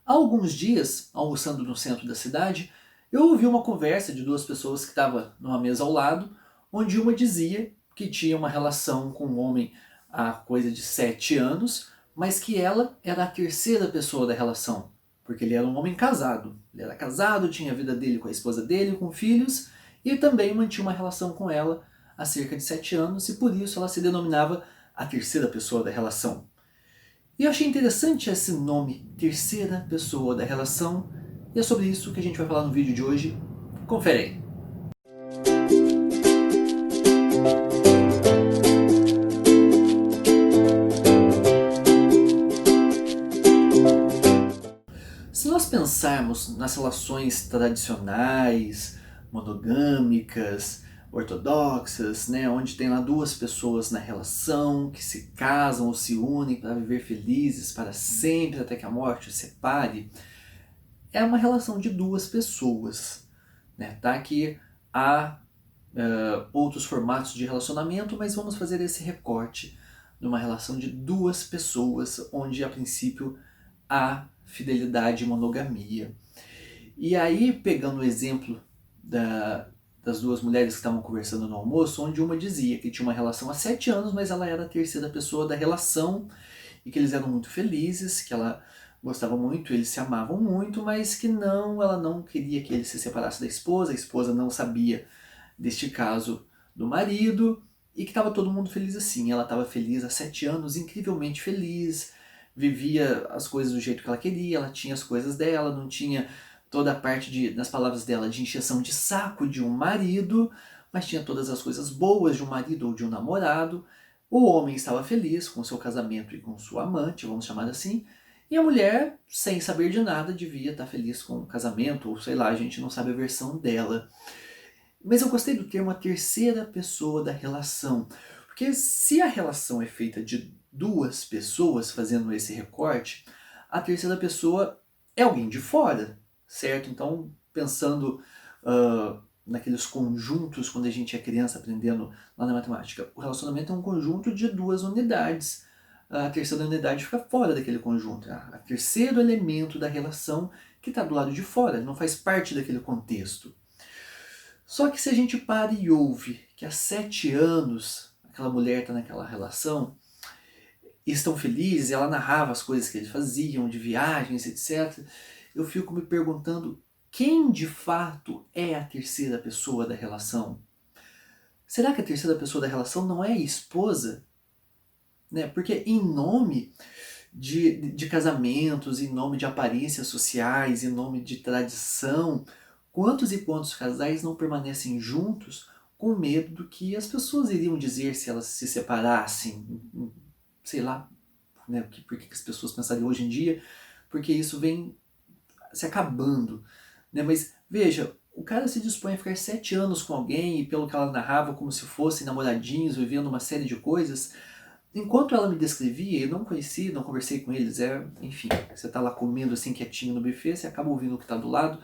Há alguns dias, almoçando no centro da cidade, eu ouvi uma conversa de duas pessoas que estavam numa mesa ao lado, onde uma dizia que tinha uma relação com um homem há coisa de 7 anos, mas que ela era a terceira pessoa da relação, porque ele era um homem casado. Ele era casado, tinha a vida dele com a esposa dele, com filhos, e também mantinha uma relação com ela há cerca de 7 anos, e por isso ela se denominava a terceira pessoa da relação. E eu achei interessante esse nome, terceira pessoa da relação, e é sobre isso que a gente vai falar no vídeo de hoje. Confere aí. Se nós pensarmos nas relações tradicionais, monogâmicas, ortodoxas, né, onde tem lá duas pessoas na relação que se casam ou se unem para viver felizes para sempre até que a morte os separe, é uma relação de duas pessoas, né? Tá? Que há outros formatos de relacionamento, mas vamos fazer esse recorte numa relação de duas pessoas, onde a princípio há fidelidade e monogamia. E aí, pegando o exemplo das duas mulheres que estavam conversando no almoço, onde uma dizia que tinha uma relação há 7 anos, mas ela era a terceira pessoa da relação, e que eles eram muito felizes, que ela gostava muito, eles se amavam muito, mas que não, ela não queria que ele se separasse da esposa, a esposa não sabia deste caso do marido, e que estava todo mundo feliz assim. Ela estava feliz há 7 anos, incrivelmente feliz, vivia as coisas do jeito que ela queria, ela tinha as coisas dela, não tinha toda a parte, nas palavras dela, de encheção de saco de um marido, mas tinha todas as coisas boas de um marido ou de um namorado. O homem estava feliz com seu casamento e com sua amante, vamos chamar assim, e a mulher, sem saber de nada, devia estar feliz com o casamento, ou sei lá, a gente não sabe a versão dela. Mas eu gostei do termo a terceira pessoa da relação, porque se a relação é feita de duas pessoas, fazendo esse recorte, a terceira pessoa é alguém de fora, certo? Então, pensando naqueles conjuntos, quando a gente é criança aprendendo lá na matemática, o relacionamento é um conjunto de duas unidades. A terceira unidade fica fora daquele conjunto, a terceiro elemento da relação que está do lado de fora, não faz parte daquele contexto. Só que se a gente para e ouve que há 7 anos aquela mulher está naquela relação e estão felizes, ela narrava as coisas que eles faziam, de viagens, etc., eu fico me perguntando quem de fato é a terceira pessoa da relação? Será que a terceira pessoa da relação não é a esposa? Né? Porque em nome de casamentos, em nome de aparências sociais, em nome de tradição, quantos e quantos casais não permanecem juntos com medo do que as pessoas iriam dizer se elas se separassem? Sei lá, né, por que as pessoas pensariam hoje em dia, porque isso vem se acabando. Né? Mas veja, o cara se dispõe a ficar 7 anos com alguém, e pelo que ela narrava, como se fossem namoradinhos, vivendo uma série de coisas. Enquanto ela me descrevia, eu não conheci, não conversei com eles, enfim, você tá lá comendo assim quietinho no buffet, você acaba ouvindo o que tá do lado.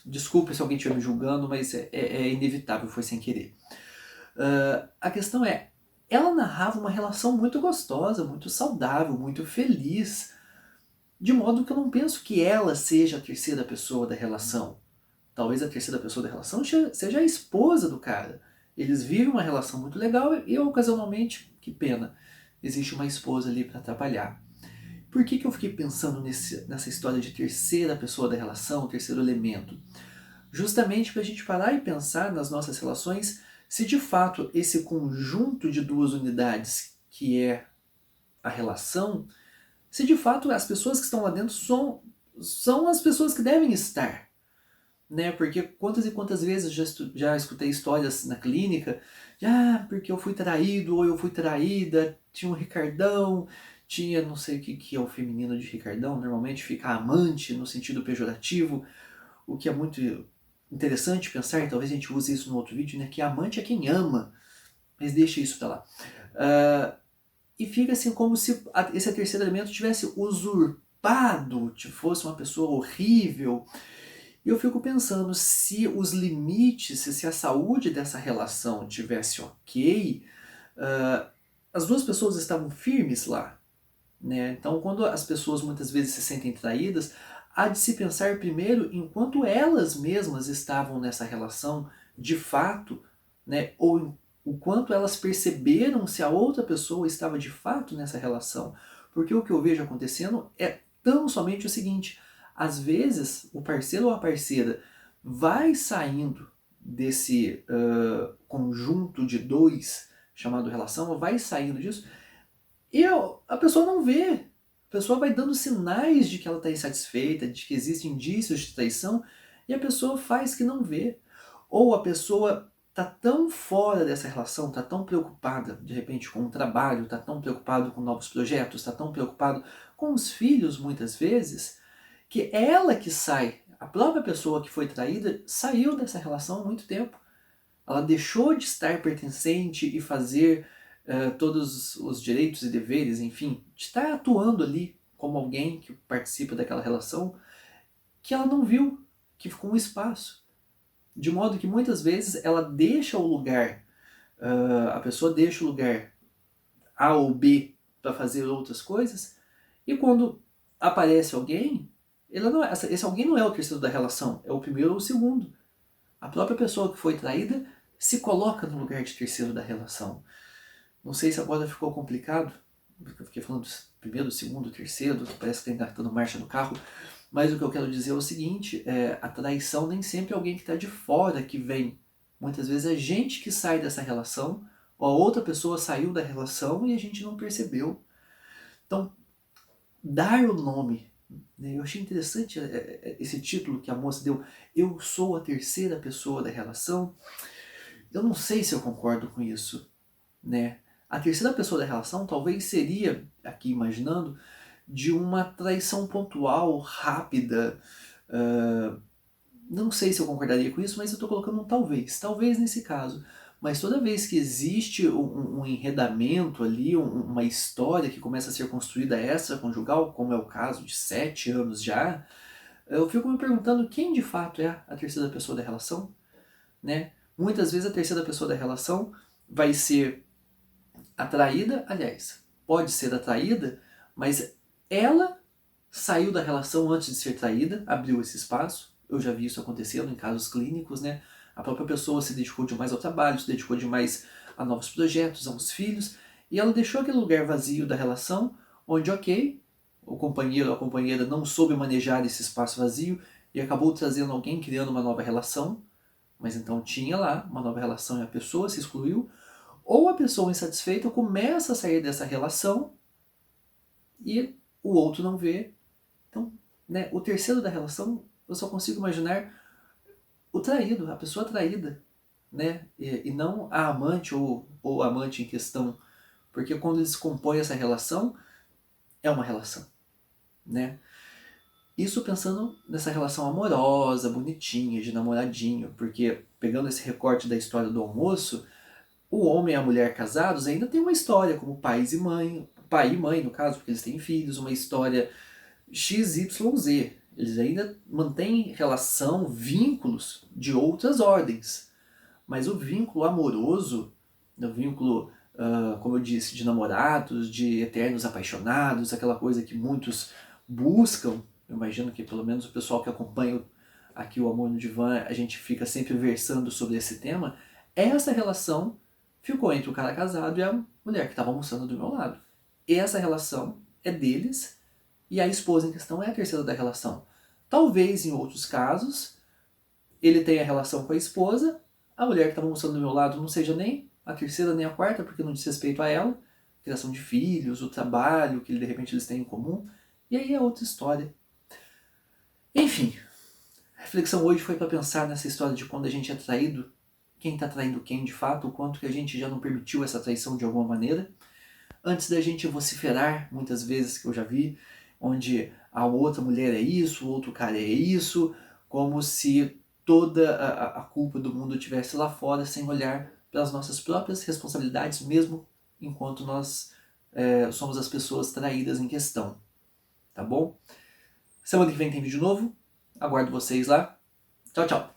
Desculpa se alguém estiver me julgando, mas é inevitável, foi sem querer. A questão é, ela narrava uma relação muito gostosa, muito saudável, muito feliz, de modo que eu não penso que ela seja a terceira pessoa da relação. Talvez a terceira pessoa da relação seja a esposa do cara. Eles vivem uma relação muito legal e ocasionalmente, que pena, existe uma esposa ali para atrapalhar. Por que eu fiquei pensando nessa história de terceira pessoa da relação, terceiro elemento? Justamente para a gente parar e pensar nas nossas relações se de fato esse conjunto de duas unidades que é a relação, se de fato as pessoas que estão lá dentro são as pessoas que devem estar. Né? Porque quantas e quantas vezes já escutei histórias na clínica, porque eu fui traído ou eu fui traída, tinha um Ricardão, tinha não sei o que é o feminino de Ricardão, normalmente fica amante no sentido pejorativo, o que é muito interessante pensar, e talvez a gente use isso no outro vídeo, né? Que amante é quem ama, mas deixa isso pra lá. E fica assim como se esse terceiro elemento tivesse usurpado, fosse uma pessoa horrível. E eu fico pensando, se os limites, se a saúde dessa relação tivesse ok, as duas pessoas estavam firmes lá, né? Então, quando as pessoas muitas vezes se sentem traídas, há de se pensar primeiro em quanto elas mesmas estavam nessa relação de fato, né? Ou o quanto elas perceberam se a outra pessoa estava de fato nessa relação. Porque o que eu vejo acontecendo é tão somente o seguinte: às vezes o parceiro ou a parceira vai saindo desse conjunto de dois chamado relação, vai saindo disso e a pessoa não vê. A pessoa vai dando sinais de que ela está insatisfeita, de que existem indícios de traição, e a pessoa faz que não vê. Ou a pessoa está tão fora dessa relação, está tão preocupada, de repente, com o trabalho, está tão preocupado com novos projetos, está tão preocupado com os filhos, muitas vezes, que é ela que sai. A própria pessoa que foi traída saiu dessa relação há muito tempo. Ela deixou de estar pertencente e fazer todos os direitos e deveres, enfim, de estar atuando ali como alguém que participa daquela relação, que ela não viu, que ficou um espaço. De modo que muitas vezes ela deixa o lugar, a pessoa deixa o lugar A ou B para fazer outras coisas, e quando aparece alguém, esse alguém não é o terceiro da relação, é o primeiro ou o segundo. A própria pessoa que foi traída se coloca no lugar de terceiro da relação. Não sei se agora ficou complicado, porque eu fiquei falando do primeiro, segundo, terceiro, parece que está engatando marcha no carro, mas o que eu quero dizer é o seguinte, a traição nem sempre é alguém que está de fora que vem. Muitas vezes é gente que sai dessa relação, ou a outra pessoa saiu da relação e a gente não percebeu. Então, dar o nome, né? Eu achei interessante esse título que a moça deu, eu sou a terceira pessoa da relação. Eu não sei se eu concordo com isso, né? A terceira pessoa da relação talvez seria, aqui imaginando, de uma traição pontual, rápida. Não sei se eu concordaria com isso, mas eu estou colocando um talvez. Talvez nesse caso. Mas toda vez que existe um enredamento ali, uma história que começa a ser construída extraconjugal, como é o caso de 7 anos já, eu fico me perguntando quem de fato é a terceira pessoa da relação, né? Muitas vezes a terceira pessoa da relação vai ser atraída, aliás, pode ser atraída, mas ela saiu da relação antes de ser traída, abriu esse espaço. Eu já vi isso acontecendo em casos clínicos, né? A própria pessoa se dedicou demais ao trabalho, se dedicou demais a novos projetos, aos filhos, e ela deixou aquele lugar vazio da relação, onde, ok, o companheiro ou a companheira não soube manejar esse espaço vazio e acabou trazendo alguém, criando uma nova relação, mas então tinha lá uma nova relação e a pessoa se excluiu, ou a pessoa insatisfeita começa a sair dessa relação e o outro não vê. Então, né, o terceiro da relação, eu só consigo imaginar o traído, a pessoa traída, né? E não a amante ou o amante em questão. Porque quando eles compõem essa relação, é uma relação, né? Isso pensando nessa relação amorosa, bonitinha, de namoradinho, porque pegando esse recorte da história do almoço, o homem e a mulher casados ainda tem uma história como pais e mãe, pai e mãe no caso, porque eles têm filhos, uma história XYZ. Eles ainda mantêm relação, vínculos de outras ordens. Mas o vínculo amoroso, o vínculo, como eu disse, de namorados, de eternos apaixonados, aquela coisa que muitos buscam, eu imagino que pelo menos o pessoal que acompanha aqui o Amor no Divã, a gente fica sempre versando sobre esse tema, essa relação ficou entre o cara casado e a mulher que estava almoçando do meu lado. E essa relação é deles, e a esposa em questão é a terceira da relação. Talvez em outros casos ele tenha relação com a esposa, a mulher que estava almoçando do meu lado não seja nem a terceira nem a quarta, porque não diz respeito a ela, criação de filhos, o trabalho que de repente eles têm em comum, e aí é outra história. Enfim, a reflexão hoje foi para pensar nessa história de quando a gente é traído, quem está traindo quem de fato, o quanto que a gente já não permitiu essa traição de alguma maneira, antes da gente vociferar, muitas vezes que eu já vi, onde a outra mulher é isso, o outro cara é isso, como se toda a culpa do mundo estivesse lá fora, sem olhar para as nossas próprias responsabilidades, mesmo enquanto nós somos as pessoas traídas em questão. Tá bom? Semana que vem tem vídeo novo, aguardo vocês lá. Tchau, tchau!